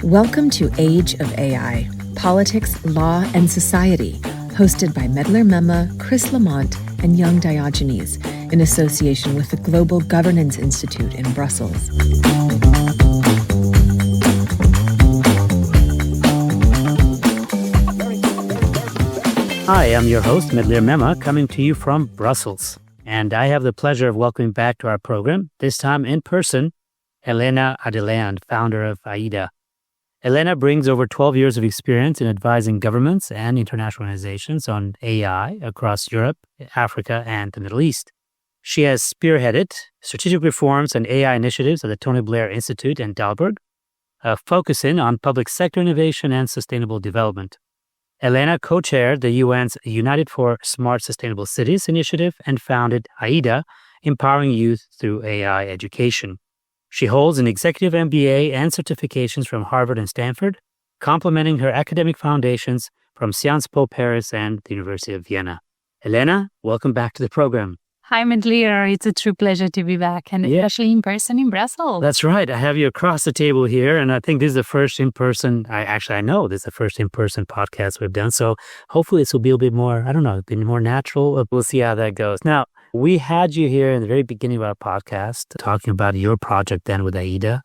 Welcome to Age of AI, Politics, Law, and Society, hosted by Medlir, Chris Lamont, and Young Diogenes, in association with the Global Governance Institute in Brussels. Hi, I'm your host, Medlir, coming to you from Brussels. And I have the pleasure of welcoming back to our program, this time in person, Elena Ardelean, founder of AIDA. Elena brings over 12 years of experience in advising governments and international organizations on AI across Europe, Africa, and the Middle East. She has spearheaded strategic reforms and AI initiatives at the Tony Blair Institute in Dalberg, focusing on public sector innovation and sustainable development. Elena co-chaired the UN's United for Smart Sustainable Cities initiative and founded AIDA, empowering youth through AI education. She holds an executive MBA and certifications from Harvard and Stanford, complementing her academic foundations from Sciences Po Paris and the University of Vienna. Elena, welcome back to the program. Hi, Medlir. It's a true pleasure to be back, and especially in person in Brussels. That's right. I have you across the table here, and I think this is the first in-person, I know this is the first in-person podcast we've done, so hopefully this will be a bit more, a bit more natural. We'll see how that goes. Now, we had you here in the very beginning of our podcast talking about your project then with AIDA.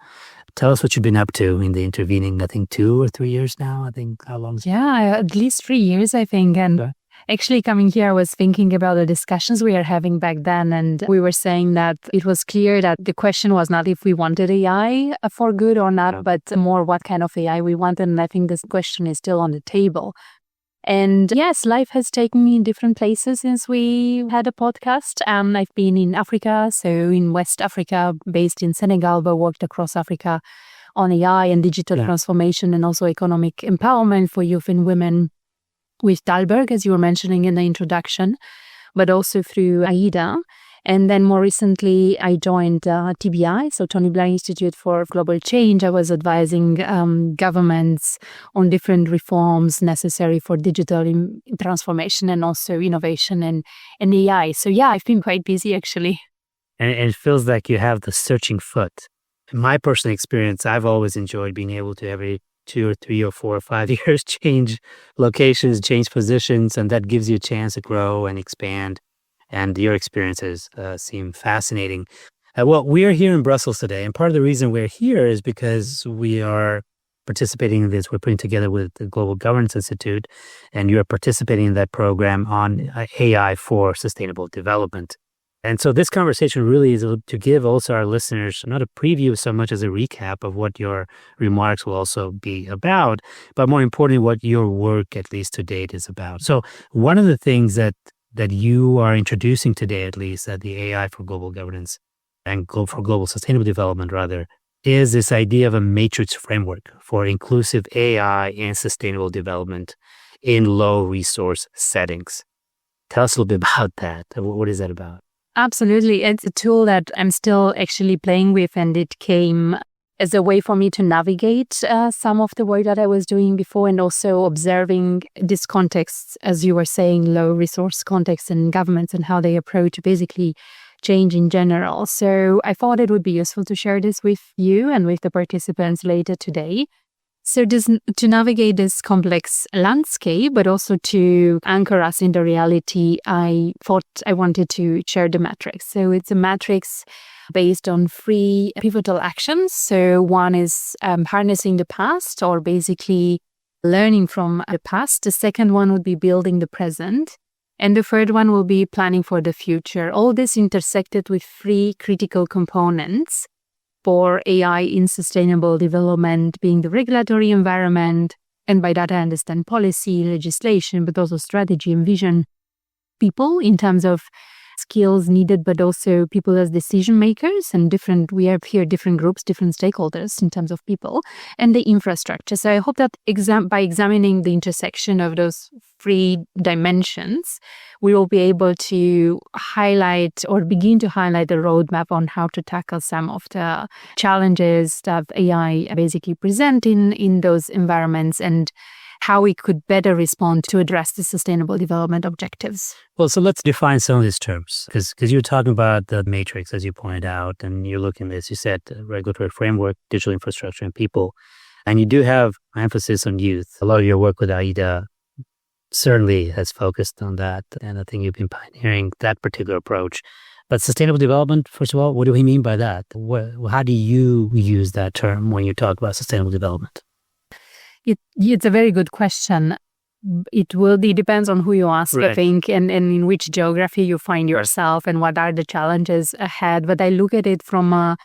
Tell us what you've been up to in the intervening, 2 or 3 years now. How long? Yeah, at least 3 years, I think. And actually coming here, I was thinking about the discussions we were having back then. And we were saying that it was clear that the question was not if we wanted AI for good or not, but more what kind of AI we wanted. And I think this question is still on the table. And yes, life has taken me in different places since we had a podcast. I've been in Africa, so in West Africa, based in Senegal, but worked across Africa on AI and digital transformation and also economic empowerment for youth and women with Dalberg, as you were mentioning in the introduction, but also through AIDA. And then more recently, I joined TBI, so Tony Blair Institute for Global Change. I was advising governments on different reforms necessary for digital transformation and also innovation and AI. So yeah, I've been quite busy actually. And it feels like you have the searching foot. In my personal experience, I've always enjoyed being able to every 2 or 3 or 4 or 5 years change locations, change positions, and that gives you a chance to grow and expand. And your experiences seem fascinating. Well, we are here in Brussels today, and part of the reason we're here is because we are participating in this. We're putting together with the Global Governance Institute, and you're participating in that program on AI for sustainable development. And so this conversation really is to give also our listeners not a preview so much as a recap of what your remarks will also be about, but more importantly, what your work, at least to date, is about. So one of the things that you are introducing today, at least, at the AI for global governance and for global sustainable development, rather, is this idea of a matrix framework for inclusive AI and sustainable development in low resource settings. Tell us a little bit about that. What is that about? Absolutely. It's a tool that I'm still actually playing with, and it came as a way for me to navigate some of the work that I was doing before, and also observing this context, as you were saying, low resource context in governments and how they approach basically change in general. So I thought it would be useful to share this with you and with the participants later today. So to navigate this complex landscape, but also to anchor us in the reality, I thought I wanted to share the matrix. So it's a matrix based on 3 pivotal actions. So one is harnessing the past, or basically learning from the past. The second one would be building the present. And the third one will be planning for the future. All this intersected with 3 critical components for AI in sustainable development, being the regulatory environment. And by that, I understand policy, legislation, but also strategy and vision. People in terms of skills needed, but also people as decision makers, and we have here different groups, different stakeholders in terms of people, and the infrastructure. So I hope that by examining the intersection of those 3 dimensions, we will be able to highlight or begin to highlight the roadmap on how to tackle some of the challenges that AI basically present in those environments, and how we could better respond to address the sustainable development objectives. Well, so let's define some of these terms, because you're talking about the matrix, as you pointed out, and you're looking at this, you said regulatory framework, digital infrastructure, and people. And you do have emphasis on youth. A lot of your work with AIDA certainly has focused on that. And I think you've been pioneering that particular approach. But sustainable development, first of all, what do we mean by that? How do you use that term when you talk about sustainable development? It's a very good question. It depends on who you ask, Right. I think, and in which geography you find yourself and what are the challenges ahead. But I look at it from a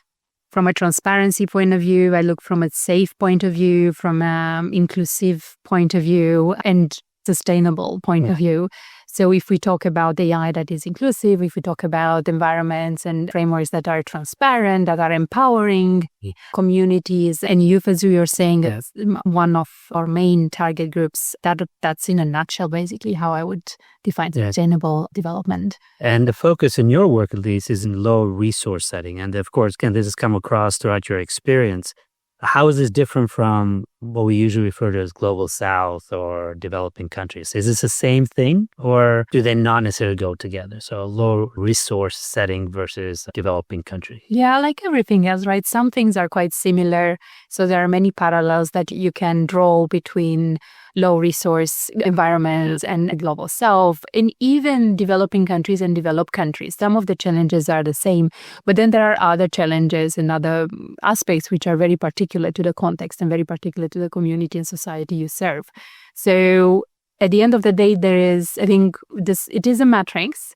transparency point of view. I look from a safe point of view, from an inclusive point of view, and sustainable point of view. So if we talk about AI that is inclusive, if we talk about environments and frameworks that are transparent, that are empowering communities and youth, as we were saying, is one of our main target groups. That's in a nutshell, basically, how I would define sustainable development. And the focus in your work, at least, is in low resource setting. And of course, again, this has come across throughout your experience. How is this different from what we usually refer to as global south or developing countries? Is this the same thing, or do they not necessarily go together? So low resource setting versus developing country. Yeah, like everything else, right? Some things are quite similar. So there are many parallels that you can draw between low resource environments and global south, and even developing countries and developed countries. Some of the challenges are the same, but then there are other challenges and other aspects which are very particular to the context and very particular to the community and society you serve. So at the end of the day, I think it is a matrix.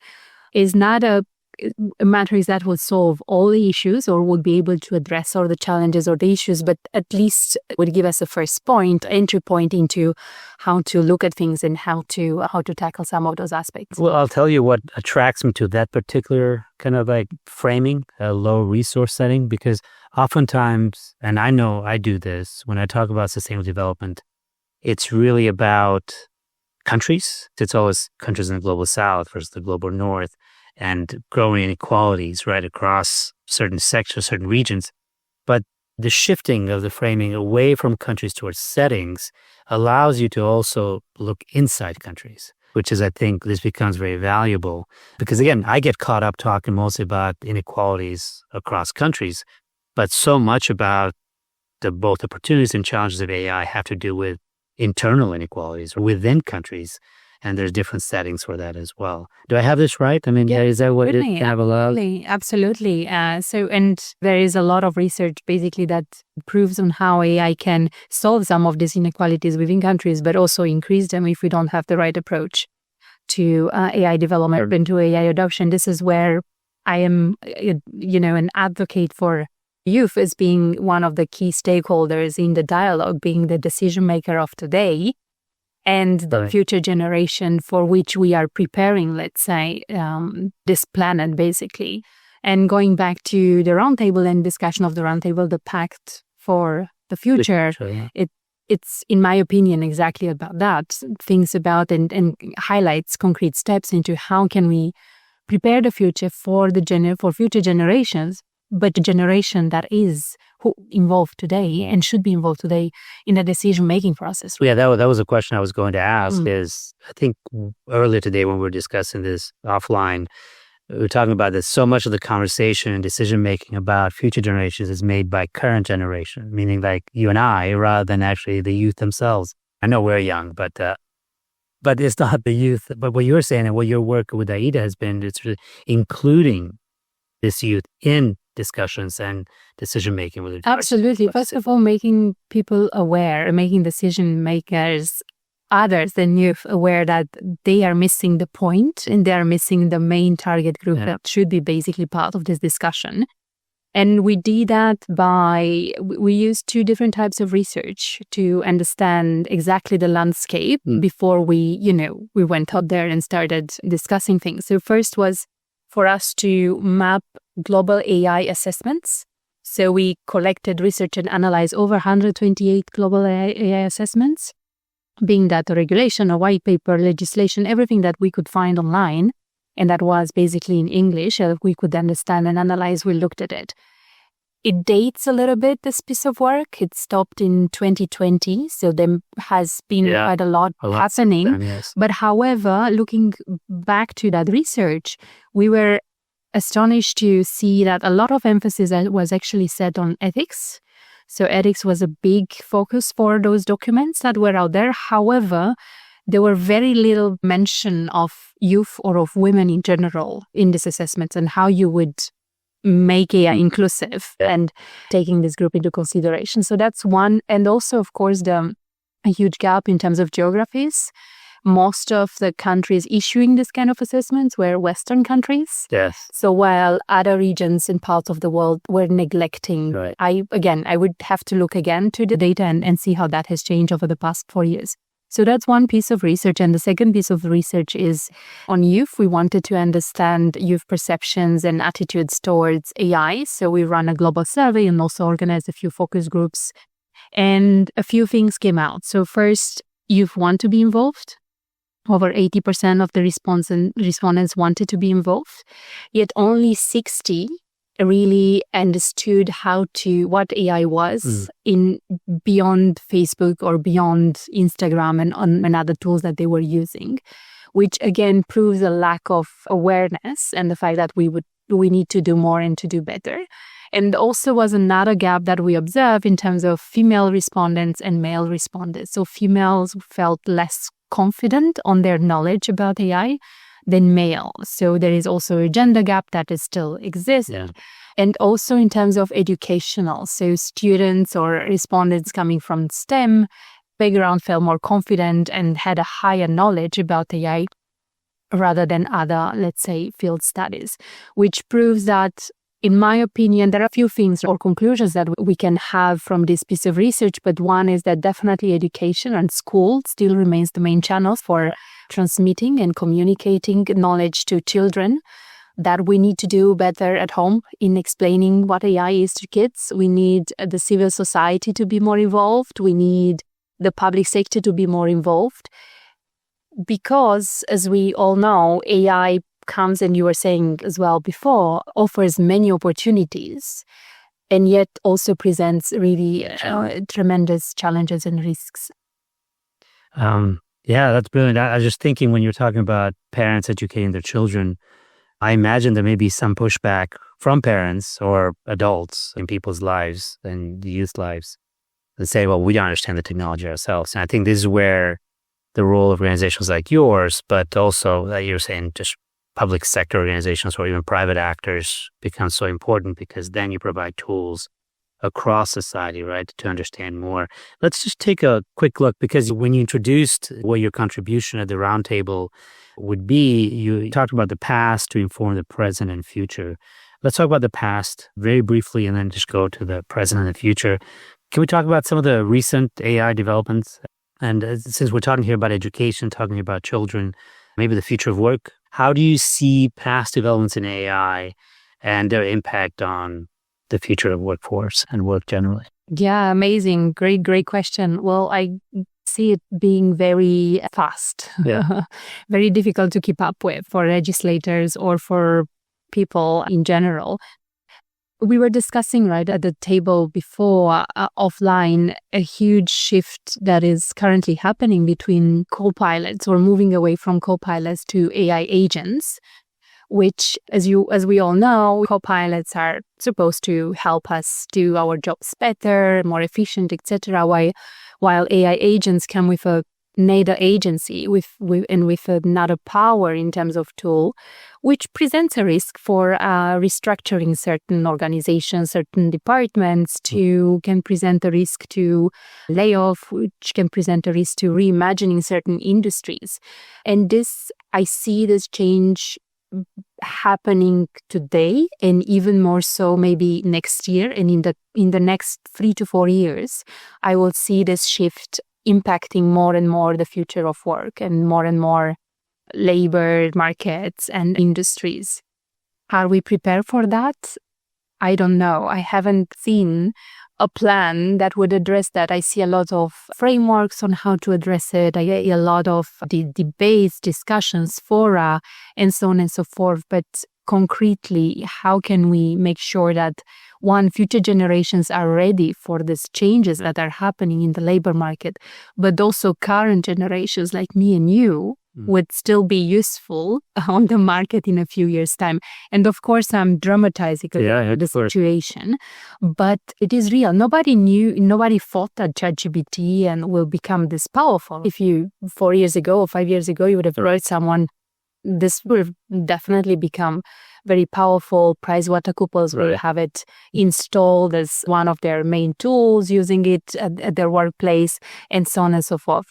It's not a matrix that will solve all the issues or would be able to address all the challenges or the issues, but at least would give us a first entry point into how to look at things and how to tackle some of those aspects. Well, I'll tell you what attracts me to that particular kind of like framing, a low resource setting, because oftentimes, and I know I do this, when I talk about sustainable development, it's really about countries. It's always countries in the global south versus the global north, and growing inequalities right across certain sectors, certain regions. But the shifting of the framing away from countries towards settings allows you to also look inside countries, which is, I think, this becomes very valuable. Because again, I get caught up talking mostly about inequalities across countries, but so much about both opportunities and challenges of AI have to do with internal inequalities within countries. And there's different settings for that as well. Do I have this right? I mean, is that what it is? Absolutely. And there is a lot of research basically that proves on how AI can solve some of these inequalities within countries, but also increase them if we don't have the right approach to AI development and to AI adoption. This is where I am, an advocate for youth as being one of the key stakeholders in the dialogue, being the decision maker of today, and the future generation for which we are preparing, let's say, this planet, basically. And going back to the roundtable and discussion of the roundtable, the Pact for the Future, it's, in my opinion, exactly about that. Things about and highlights concrete steps into how can we prepare the future for future generations, but the generation that is involved today and should be involved today in the decision-making process. Yeah, that was a question I was going to ask. Is I think earlier today when we were discussing this offline, we were talking about that so much of the conversation and decision-making about future generations is made by current generation, meaning like you and I, rather than actually the youth themselves. I know we're young, but it's not the youth. But what you're saying and what your work with AIDA has been, it's really including this youth in discussions and decision-making. Absolutely. First of all, making people aware, making decision makers, others than youth, aware that they are missing the point and they are missing the main target group that should be basically part of this discussion. And we did that we used two different types of research to understand exactly the landscape before we went out there and started discussing things. So first was for us to map global AI assessments. So we collected, research, and analyzed over 128 global AI assessments, being that a regulation, a white paper, legislation, everything that we could find online, and that was basically in English, we could understand and analyze, we looked at it. It dates a little bit, this piece of work. It stopped in 2020, so there has been quite a lot happening. Yes. But however, looking back to that research, we were astonished to see that a lot of emphasis was actually set on ethics. So ethics was a big focus for those documents that were out there. However, there were very little mention of youth or of women in general in these assessments and how you would make AI inclusive and taking this group into consideration. So that's one. And also, of course, a huge gap in terms of geographies. Most of the countries issuing this kind of assessments were Western countries. Yes. So while other regions and parts of the world were neglecting, Right. I would have to look again to the data and see how that has changed over the past 4 years. So that's one piece of research. And the second piece of research is on youth. We wanted to understand youth perceptions and attitudes towards AI. So we ran a global survey and also organized a few focus groups. And a few things came out. So first, youth want to be involved. Over 80% of the respondents wanted to be involved. Yet only 60 really understood what AI was in beyond Facebook or beyond Instagram and other tools that they were using, which again proves a lack of awareness and the fact that we need to do more and to do better. And also was another gap that we observed in terms of female respondents and male respondents. So females felt less confident on their knowledge about AI than male. So there is also a gender gap that still exists. Yeah. And also in terms of educational, so students or respondents coming from STEM background felt more confident and had a higher knowledge about AI rather than other, let's say, field studies, which proves that, in my opinion, there are a few things or conclusions that we can have from this piece of research, but one is that definitely education and school still remains the main channels for transmitting and communicating knowledge to children, that we need to do better at home in explaining what AI is to kids. We need the civil society to be more involved. We need the public sector to be more involved. Because, as we all know, AI comes, and you were saying as well before, offers many opportunities and yet also presents really tremendous challenges and risks. Yeah, that's brilliant. I was just thinking when you're talking about parents educating their children, I imagine there may be some pushback from parents or adults in people's lives and the youth lives that say, well, we don't understand the technology ourselves. And I think this is where the role of organizations like yours, but also that you're saying just public sector organizations or even private actors becomes so important, because then you provide tools across society, right, to understand more. Let's just take a quick look, because when you introduced what your contribution at the roundtable would be, you talked about the past to inform the present and future. Let's talk about the past very briefly and then just go to the present and the future. Can we talk about some of the recent AI developments? And since we're talking here about education, talking about children, maybe the future of work, how do you see past developments in AI and their impact on the future of workforce and work generally? Yeah, amazing. Great question. Well, I see it being very fast, very difficult to keep up with for legislators or for people in general. We were discussing right at the table before offline a huge shift that is currently happening between co-pilots or moving away from co-pilots to AI agents, which, as we all know, co-pilots are supposed to help us do our jobs better, more efficient, etc. While AI agents come with another agency, with another power in terms of tool, which presents a risk for restructuring certain organizations, certain departments, can present a risk to layoff, which can present a risk to reimagining certain industries. And I see this change happening today, and even more so maybe next year, and in the next 3 to 4 years, I will see this shift impacting more and more the future of work and more labor markets and industries. Are we prepared for that? I don't know. I haven't seen a plan that would address that. I see a lot of frameworks on how to address it. I get a lot of debates, discussions, fora, and so on and so forth. But concretely, how can we make sure that, one, future generations are ready for these changes that are happening in the labor market, but also current generations like me and you would still be useful on the market in a few years' time. And of course, I'm dramatizing the situation, but it is real. Nobody thought that ChatGPT and will become this powerful. If you 4 years ago or 5 years ago, you would have wrote someone, this will definitely become very powerful. PricewaterhouseCoopers will have it installed as one of their main tools, using it at their workplace, and so on and so forth.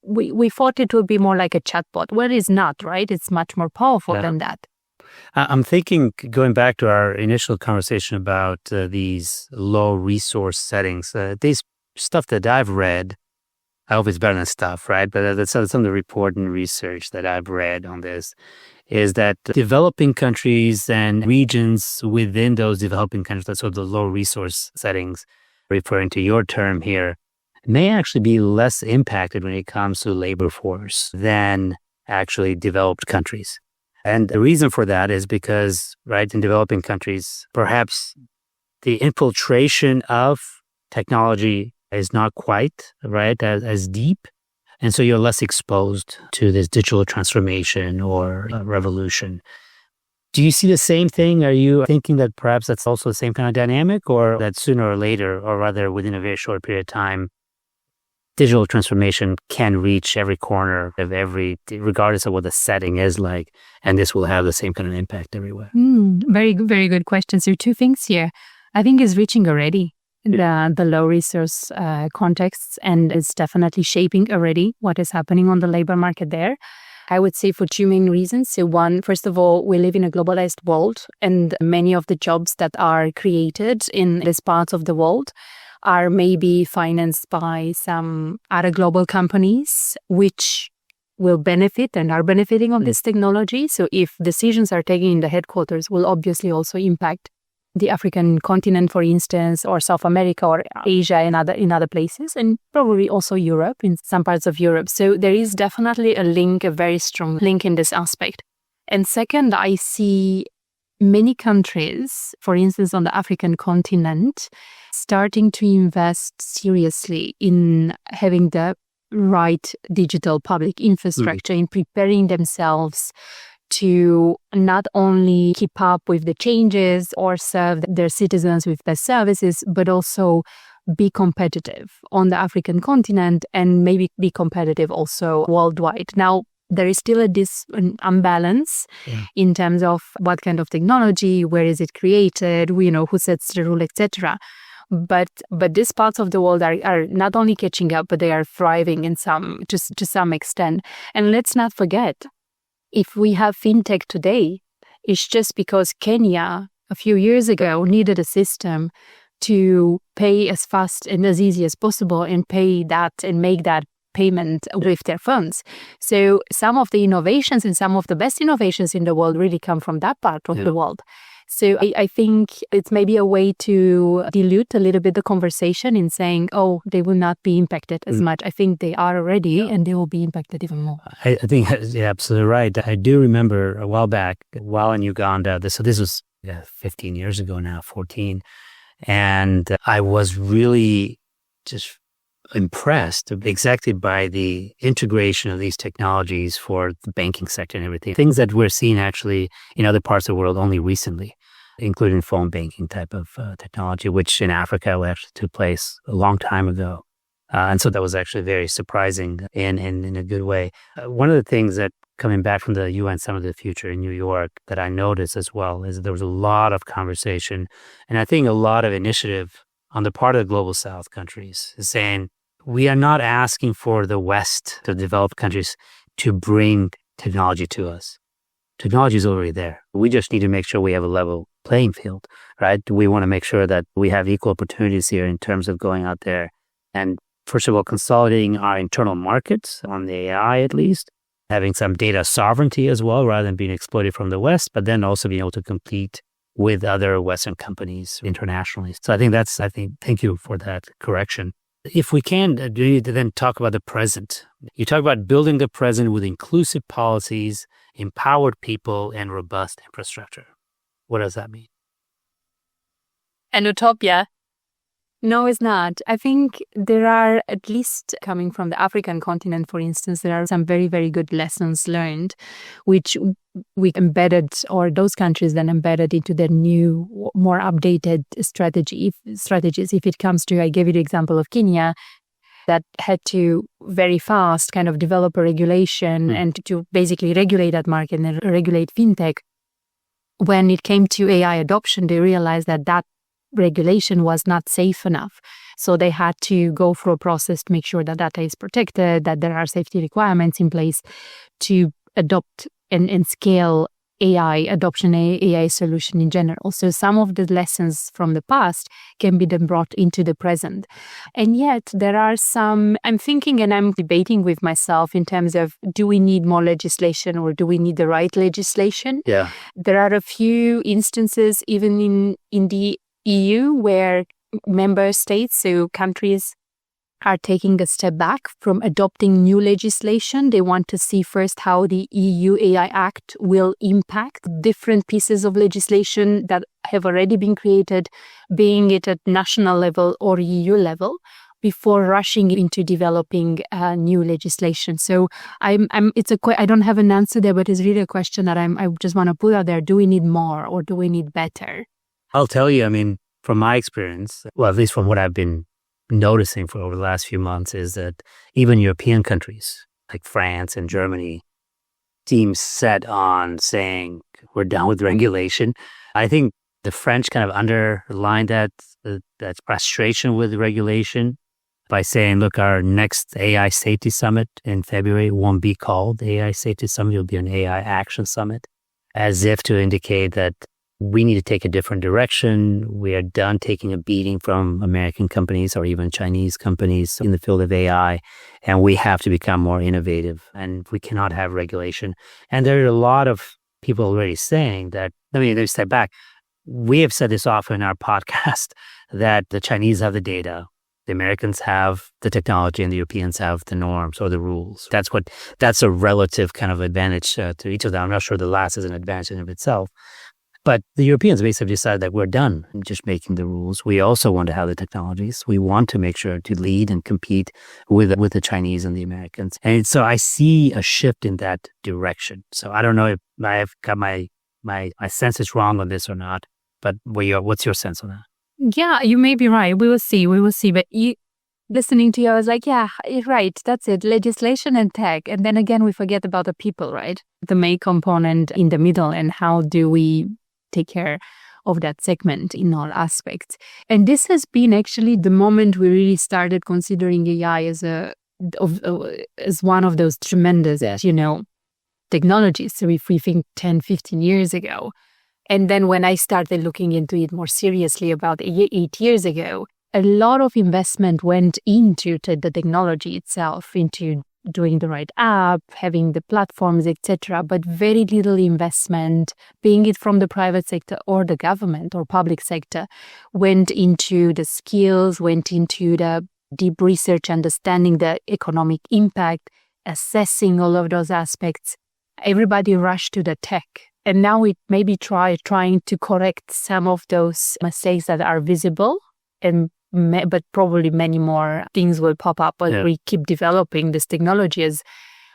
We thought it would be more like a chatbot. Well, it's not, right? It's much more powerful than that. I'm thinking, going back to our initial conversation about these low resource settings, these stuff that I've read, I hope it's better than stuff, right? But that's some of the report and research that I've read on this is that developing countries and regions within those developing countries, so the low resource settings, referring to your term here, may actually be less impacted when it comes to labor force than actually developed countries. And the reason for that is because, right, in developing countries, perhaps the infiltration of technology is not quite, right, as deep. And so you're less exposed to this digital transformation or revolution. Do you see the same thing? Are you thinking that perhaps that's also the same kind of dynamic, or that sooner or later, or rather within a very short period of time, digital transformation can reach every corner of regardless of what the setting is like, and this will have the same kind of impact everywhere? Very, very good question. So 2 things here. I think it's reaching already the low resource contexts, and it's definitely shaping already what is happening on the labor market there. I would say for 2 main reasons. So one, first of all, we live in a globalized world, and many of the jobs that are created in these parts of the world are maybe financed by some other global companies, which will benefit and are benefiting of this technology. So if decisions are taken in the headquarters, will obviously also impact the African continent, for instance, or South America or Asia and in other places, and probably also Europe, in some parts of Europe. So there is definitely a very strong link in this aspect. And second, I see many countries, for instance, on the African continent, starting to invest seriously in having the right digital public infrastructure, in preparing themselves to not only keep up with the changes or serve their citizens with best services, but also be competitive on the African continent and maybe be competitive also worldwide. Now, there is still an imbalance in terms of what kind of technology, where is it created, who sets the rule, etc. But these parts of the world are not only catching up, but they are thriving to some extent. And let's not forget, if we have fintech today, it's just because Kenya a few years ago needed a system to pay as fast and as easy as possible and pay that and make that payment with their funds. So some of the innovations and some of the best innovations in the world really come from that part of the world. So I think it's maybe a way to dilute a little bit the conversation in saying, oh, they will not be impacted as much. I think they are already, and they will be impacted even more. I think you're absolutely right. I do remember a while back, while in Uganda, this was 15 years ago now, 14, and I was really just impressed exactly by the integration of these technologies for the banking sector and everything. Things that we're seeing actually in other parts of the world only recently, including phone banking type of technology, which in Africa actually took place a long time ago. And so that was actually very surprising in a good way. One of the things that coming back from the UN Summit of the Future in New York that I noticed as well is that there was a lot of conversation and I think a lot of initiative on the part of the global South countries is saying, we are not asking for the West, the developed countries, to bring technology to us. Technology is already there. We just need to make sure we have a level playing field, right? We want to make sure that we have equal opportunities here in terms of going out there and, first of all, consolidating our internal markets on the AI at least, having some data sovereignty as well, rather than being exploited from the West, but then also being able to compete with other Western companies internationally. So I think thank you for that correction. If we can, do you need to then talk about the present? You talk about building the present with inclusive policies, empowered people, and robust infrastructure. What does that mean? An utopia. No, it's not. I think there are, at least coming from the African continent, for instance, there are some very, very good lessons learned, which we embedded, or those countries then embedded into their new, more updated strategies. If it comes to, I gave you the example of Kenya, that had to very fast kind of develop a regulation and to basically regulate that market and regulate fintech. When it came to AI adoption, they realized that that regulation was not safe enough. So they had to go through a process to make sure that data is protected, that there are safety requirements in place to adopt and scale AI adoption, AI solution in general. So some of the lessons from the past can be then brought into the present. And yet there are some, I'm thinking and I'm debating with myself in terms of, do we need more legislation or do we need the right legislation? Yeah. There are a few instances even in the EU where member states, so countries, are taking a step back from adopting new legislation. They want to see first how the EU AI Act will impact different pieces of legislation that have already been created, being it at national level or EU level, before rushing into developing new legislation. So I don't have an answer there, but it's really a question that I just want to put out there. Do we need more or do we need better? I'll tell you, I mean, from my experience, well, at least from what I've been noticing for over the last few months, is that even European countries like France and Germany seem set on saying we're done with regulation. I think the French kind of underlined that frustration with regulation by saying, look, our next AI Safety Summit in February won't be called AI Safety Summit, it'll be an AI Action Summit, as if to indicate that we need to take a different direction. We are done taking a beating from American companies or even Chinese companies in the field of AI, and we have to become more innovative, and we cannot have regulation. And there are a lot of people already saying that, let me step back. We have said this often in our podcast that the Chinese have the data, the Americans have the technology, and the Europeans have the norms or the rules. That's a relative kind of advantage to each of them. I'm not sure the last is an advantage in of itself. But the Europeans basically decided that we're done just making the rules. We also want to have the technologies. We want to make sure to lead and compete with the Chinese and the Americans. And so I see a shift in that direction. So I don't know if I have got my sense is wrong on this or not, but what's your sense on that? Yeah, you may be right. We will see. But listening to you, I was like, yeah, you're right. That's it. Legislation and tech. And then again, we forget about the people, right? The main component in the middle, and how do we take care of that segment in all aspects. And this has been actually the moment we really started considering AI as one of those tremendous, technologies. So if we think 10, 15 years ago, and then when I started looking into it more seriously about 8 years ago, a lot of investment went into the technology itself, into doing the right app, having the platforms, etc., but very little investment, being it from the private sector or the government or public sector, went into the skills, went into the deep research, understanding the economic impact, assessing all of those aspects. Everybody rushed to the tech. And now we maybe trying to correct some of those mistakes that are visible, but probably many more things will pop up as we keep developing this technology,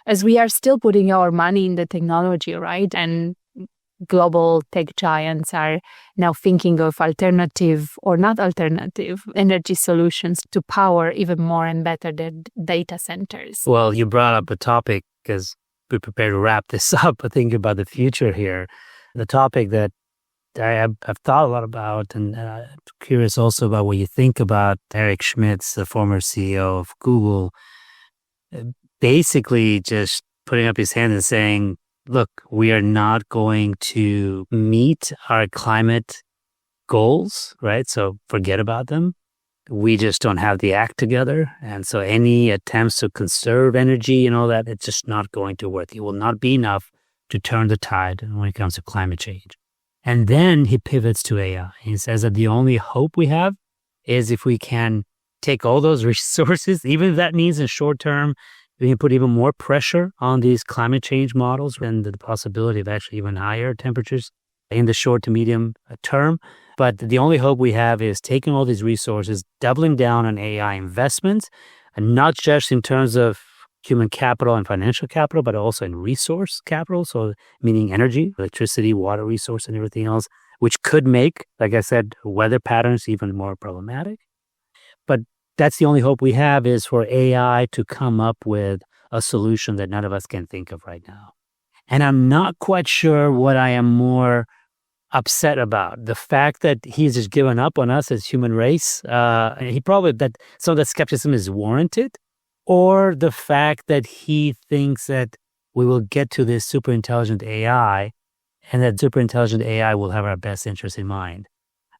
as we are still putting our money in the technology, right? And global tech giants are now thinking of alternative or not alternative energy solutions to power even more and better their data centers. Well, you brought up a topic because we're prepared to wrap this up, but thinking about the future here, the topic that I've thought a lot about, and I'm curious also about what you think about Eric Schmidt, the former CEO of Google, basically just putting up his hand and saying, look, we are not going to meet our climate goals, right? So forget about them. We just don't have the act together. And so any attempts to conserve energy and all that, it's just not going to work. It will not be enough to turn the tide when it comes to climate change. And then he pivots to AI. He says that the only hope we have is if we can take all those resources, even if that means in short term, we can put even more pressure on these climate change models and the possibility of actually even higher temperatures in the short to medium term. But the only hope we have is taking all these resources, doubling down on AI investments, and not just in terms of human capital and financial capital, but also in resource capital. So meaning energy, electricity, water resource, and everything else, which could make, like I said, weather patterns even more problematic. But that's the only hope we have, is for AI to come up with a solution that none of us can think of right now. And I'm not quite sure what I am more upset about. The fact that he's just given up on us as human race, he probably, that some of that skepticism is warranted, or the fact that he thinks that we will get to this super intelligent AI and that super intelligent AI will have our best interest in mind.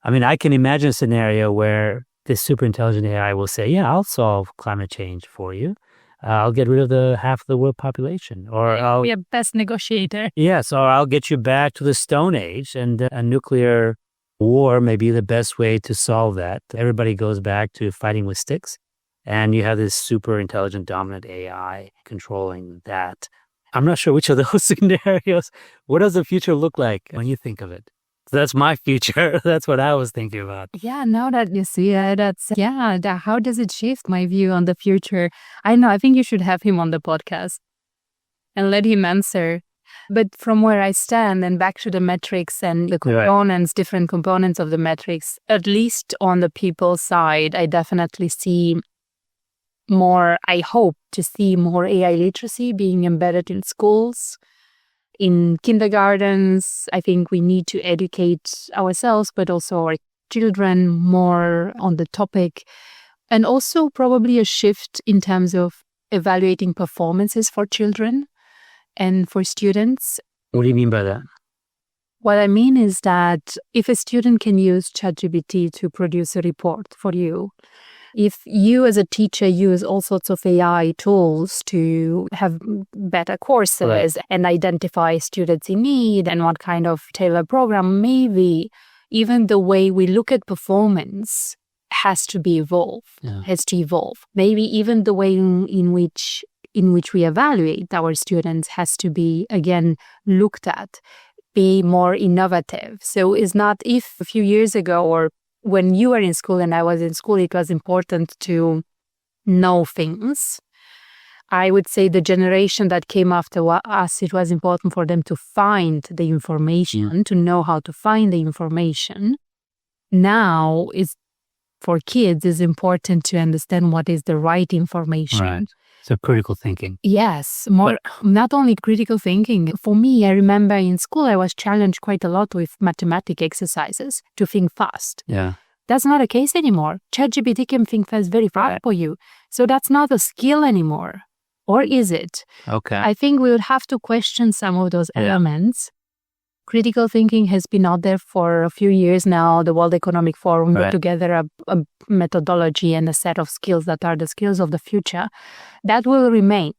I mean, I can imagine a scenario where this super intelligent AI will say, yeah, I'll solve climate change for you. I'll get rid of the half of the world population, or I'll be a best negotiator. Yes, or I'll get you back to the Stone Age, and a nuclear war may be the best way to solve that. Everybody goes back to fighting with sticks, and you have this super intelligent, dominant AI controlling that. I'm not sure which of those scenarios. What does the future look like when you think of it? So that's my future. That's what I was thinking about. Yeah, now that you see it, how does it shift my view on the future? I know, I think you should have him on the podcast and let him answer. But from where I stand and back to the metrics and the components, different components of the metrics, at least on the people side, I definitely see more, I hope to see more AI literacy being embedded in schools. In kindergartens, I think we need to educate ourselves, but also our children more on the topic. And also probably a shift in terms of evaluating performances for children and for students. What do you mean by that? What I mean is that if a student can use ChatGPT to produce a report for you, if you as a teacher use all sorts of AI tools to have better courses and identify students in need and what kind of tailored program, maybe even the way we look at performance has to evolve. Maybe even the way in which we evaluate our students has to be, again, looked at, be more innovative. So it's not if a few years ago or when you were in school and I was in school, it was important to know things. I would say the generation that came after us, it was important for them to find the information, to know how to find the information. Now, for kids, it's important to understand what is the right information. Right. So critical thinking. Yes, not only critical thinking. For me, I remember in school, I was challenged quite a lot with mathematic exercises to think fast. Yeah. That's not the case anymore. ChatGPT can think fast very fast for you. So that's not a skill anymore. Or is it? Okay. I think we would have to question some of those elements. Critical thinking has been out there for a few years now. The World Economic Forum put together a methodology and a set of skills that are the skills of the future. That will remain.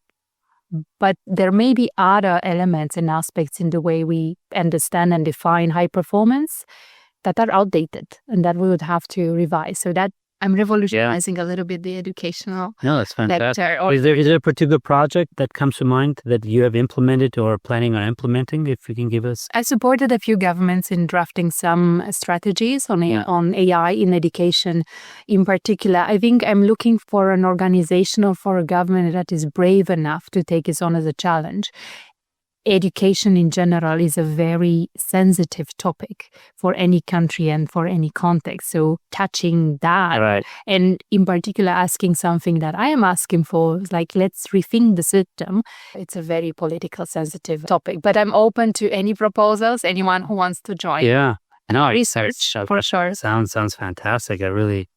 But there may be other elements and aspects in the way we understand and define high performance that are outdated and that we would have to revise. So that I'm revolutionizing a little bit the educational that's fantastic. lecture. Is there a particular project that comes to mind that you have implemented or planning on implementing, if you can give us? I supported a few governments in drafting some strategies on AI in education. In particular, I think I'm looking for an organization or for a government that is brave enough to take it on as a challenge. Education in general is a very sensitive topic for any country and for any context. So touching that and in particular asking something that I am asking for, like let's rethink the system. It's a very political sensitive topic, but I'm open to any proposals, anyone who wants to join. Yeah. No, research for sure. Sounds fantastic. I think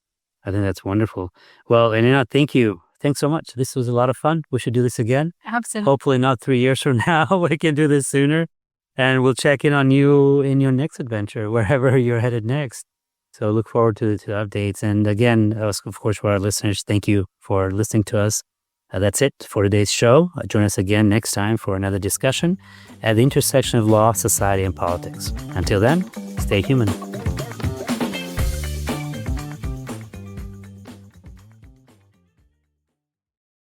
that's wonderful. Well, Elena, thank you. Thanks so much. This was a lot of fun. We should do this again. Absolutely. Hopefully not 3 years from now. We can do this sooner. And we'll check in on you in your next adventure, wherever you're headed next. So look forward to updates. And again, of course, for our listeners, thank you for listening to us. That's it for today's show. Join us again next time for another discussion at the intersection of law, society, and politics. Until then, stay human.